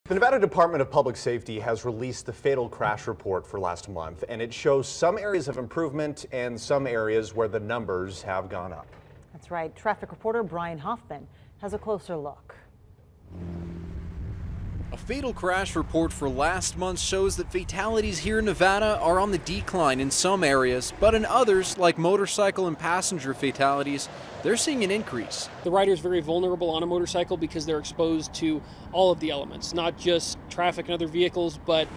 The Nevada Department of Public Safety has released the fatal crash report for last month, and it shows some areas of improvement and some areas where the numbers have gone up. That's right. Traffic reporter Brian Hoffman has a closer look. A fatal crash report for last month shows that fatalities here in Nevada are on the decline in some areas, but in others, like motorcycle and passenger fatalities, they're seeing an increase. The rider is very vulnerable on a motorcycle because they're exposed to all of the elements, not just traffic and other vehicles, but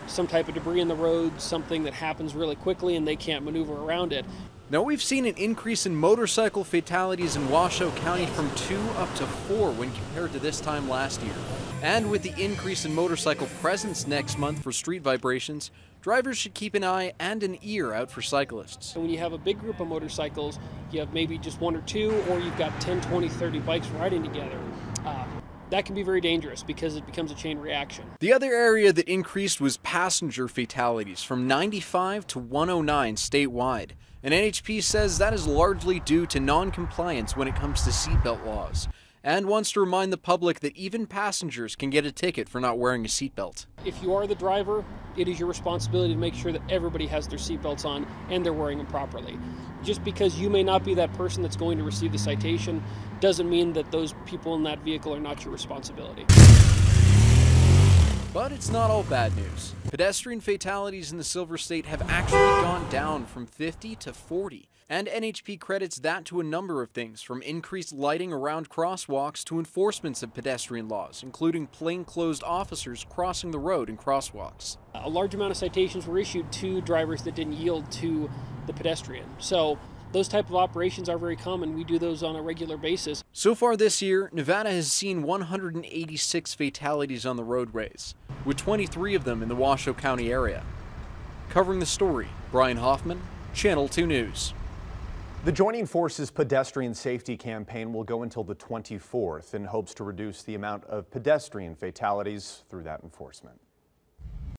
some type of debris in the road, something that happens really quickly and they can't maneuver around it. Now, we've seen an increase in motorcycle fatalities in Washoe County from 2 up to 4 when compared to this time last year. And with the increase in motorcycle presence next month for street vibrations, drivers should keep an eye and an ear out for cyclists. So when you have a big group of motorcycles, you have maybe just 1 or 2, or you've got 10, 20, 30 bikes riding together. That can be very dangerous because it becomes a chain reaction. The other area that increased was passenger fatalities from 95 to 109 statewide. And NHP says that is largely due to non-compliance when it comes to seatbelt laws, and wants to remind the public that even passengers can get a ticket for not wearing a seatbelt. If you are the driver, it is your responsibility to make sure that everybody has their seatbelts on and they're wearing them properly. Just because you may not be that person that's going to receive the citation doesn't mean that those people in that vehicle are not your responsibility. But it's not all bad news. Pedestrian fatalities in the Silver State have actually gone down from 50 to 40. And NHP credits that to a number of things, from increased lighting around crosswalks to enforcements of pedestrian laws, including plainclothes officers crossing the road in crosswalks. A large amount of citations were issued to drivers that didn't yield to the pedestrian. So those type of operations are very common. We do those on a regular basis. So far this year, Nevada has seen 186 fatalities on the roadways, with 23 of them in the Washoe County area. Covering the story, Brian Hoffman, Channel 2 News. The Joining Forces Pedestrian Safety Campaign will go until the 24th in hopes to reduce the amount of pedestrian fatalities through that enforcement.